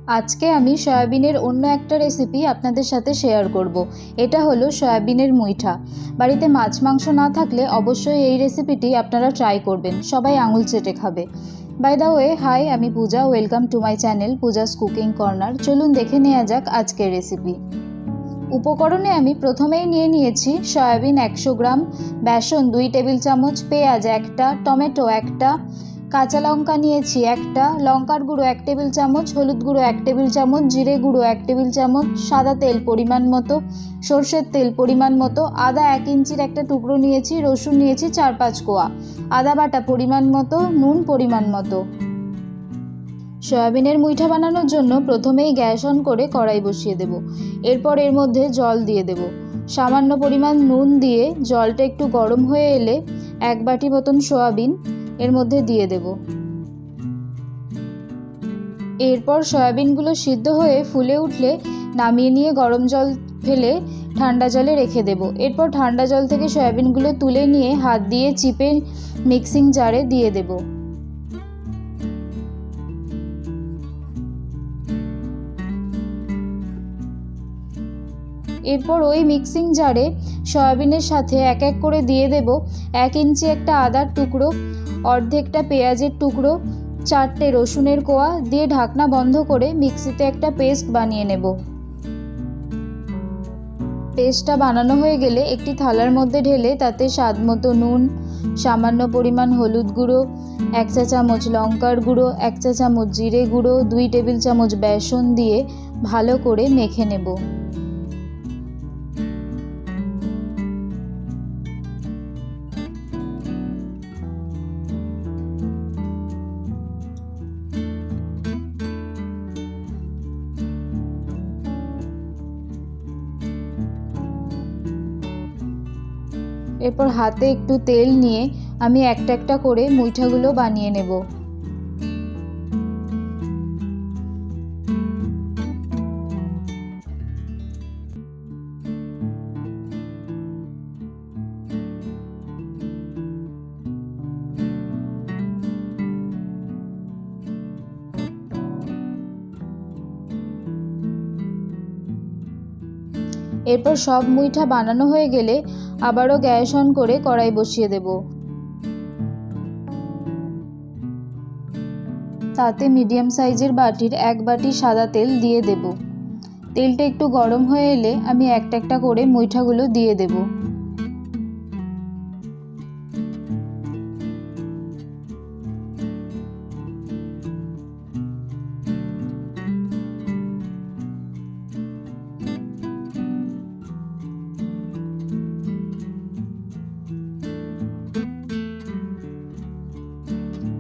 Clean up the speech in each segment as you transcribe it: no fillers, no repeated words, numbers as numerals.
আজকে আমি সয়াবিনের অন্য একটা রেসিপি আপনাদের সাথে শেয়ার করব। এটা হলো সয়াবিনের মুইঠা। বাড়িতে মাছ মাংস না থাকলে অবশ্যই এই রেসিপিটি আপনারা ট্রাই করবেন, সবাই আঙুল চেটে খাবে। বাই দ্য ওয়ে, হাই, আমি Puja, welcome to my channel Puja's cooking corner. চলুন দেখে নেওয়া যাক আজকের রেসিপি। উপকরণে আমি প্রথমেই নিয়েছি সয়াবিন 100 গ্রাম, বেসন 2 টেবিল চামচ, পেঁয়াজ একটা, টমেটো একটা, কাঁচা লঙ্কা নিয়েছি একটা, লঙ্কার গুঁড়ো 1 টেবিল চামচ, হলুদ গুঁড়ো 1 টেবিল চামচ, জিরে গুঁড়ো 1 টেবিল চামচ, সাদা তেল পরিমাণ মতো, সর্ষের তেল পরিমাণ মতো, আদা 1 ইঞ্চির একটা টুকরো নিয়েছি, রসুন নিয়েছি 4-5 কোয়া, আদা বাটা পরিমাণ মতো, নুন পরিমাণ মতো। সয়াবিনের মুইঠা বানানোর জন্য প্রথমেই গ্যাস অন করে কড়াই বসিয়ে দেব। এরপর এর মধ্যে জল দিয়ে দেব। সামান্য পরিমাণ নুন দিয়ে জলটা একটু গরম হয়ে এলে 1 বাটি মতন সয়াবিন এর মধ্যে দিয়ে দেব। এরপর সয়াবিনগুলো সিদ্ধ হয়ে ফুলে উঠলে নামিয়ে নিয়ে গরম জল ফেলে ঠান্ডা জলে রেখে দেব। এরপর ঠান্ডা জল থেকে সয়াবিনগুলো তুলে নিয়ে হাত দিয়ে চিপে মিক্সিং জারে দিয়ে দেব। এরপর ওই মিক্সিং জারে সয়াবিনের সাথে এক এক করে দিয়ে দেব 1 ইঞ্চি একটা আদার টুকরো, অর্ধেকটা পেঁয়াজের টুকরো, 4টে রসুনের কোয়া দিয়ে ঢাকনা বন্ধ করে মিক্সিতে একটা পেস্ট বানিয়ে নেব। পেস্টটা বানানো হয়ে গেলে একটি থালার মধ্যে ঢেলে তাতে স্বাদ মতো নুন, সামান্য পরিমাণ হলুদ গুঁড়ো, 1 চা চামচ লঙ্কার গুঁড়ো, 1 চা চামচ জিরে গুঁড়ো, 2 টেবিল চামচ বেসন দিয়ে ভালো করে মেখে নেব। এরপর হাতে একটু তেল নিয়ে আমি একটা একটা করে মুইঠাগুলো বানিয়ে নেব। এরপর সব মুইঠা বানানো হয়ে গেলে আবারও গ্যাস অন করে কড়াই বসিয়ে দেব। তাতে মিডিয়াম সাইজের বাটির 1 বাটি সাদা তেল দিয়ে দেব। তেলটা একটু গরম হয়ে এলে আমি একটা একটা করে মুইঠাগুলো দিয়ে দেব।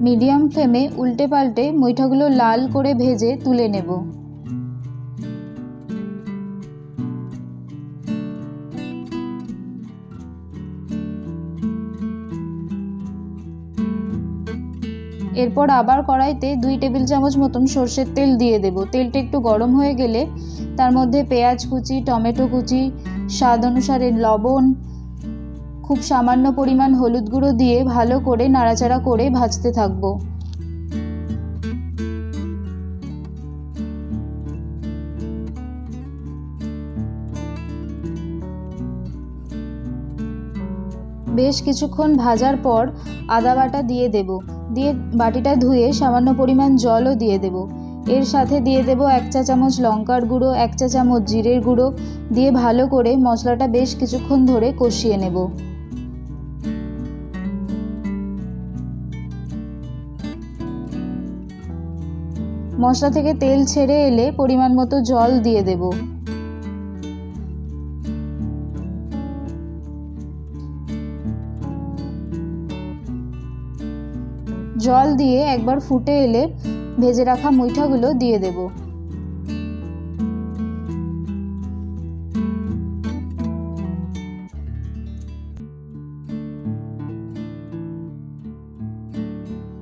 মিডিয়াম ফ্লেমে উল্টে পাল্টে মুইঠাগুলো লাল করে ভেজে তুলে নেব। এরপর আবার কড়াইতে 2 টেবিল চামচ মতন সর্ষের তেল দিয়ে দেব। তেলটা একটু গরম হয়ে গেলে তার মধ্যে পেঁয়াজ কুচি, টমেটো কুচি, স্বাদ অনুসারে লবণ, খুব সামান্য পরিমাণ হলুদ গুঁড়ো দিয়ে ভালো করে নাড়াচাড়া করে ভাজতে থাকবো। বেশ কিছুক্ষণ ভাজার পর আদা বাটা দিয়ে দেব। দিয়ে বাটিটা ধুয়ে সামান্য পরিমাণ জলও দিয়ে দেব। এর সাথে দিয়ে দেব 1 চা চামচ লঙ্কার গুঁড়ো, 1 চা চামচ জিরের গুঁড়ো দিয়ে ভালো করে মশলাটা বেশ কিছুক্ষণ ধরে কষিয়ে নেব। মশলা থেকে তেল ছেড়ে এলে পরিমাণ মতো জল দিয়ে দেব। জল দিয়ে একবার ফুটে এলে ভেজে রাখা মুইঠাগুলো দিয়ে দেব।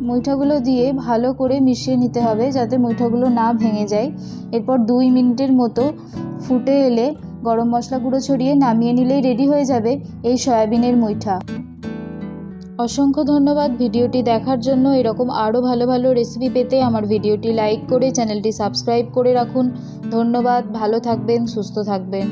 মুইঠাগুলো দিয়ে ভালো করে মিশিয়ে নিতে হবে যাতে মুইঠাগুলো না ভেঙে যায়। এরপর 2 মিনিটের মতো ফুটে এলে গরম মশলা গুঁড়ো ছড়িয়ে নামিয়ে নিলেই রেডি হয়ে যাবে এই সয়াবিনের মুইঠা। অসংখ্য ধন্যবাদ ভিডিওটি দেখার জন্য। এরকম আরও ভালো ভালো রেসিপি পেতে আমার ভিডিওটি লাইক করে চ্যানেলটি সাবস্ক্রাইব করে রাখুন। ধন্যবাদ, ভালো থাকবেন, সুস্থ থাকবেন।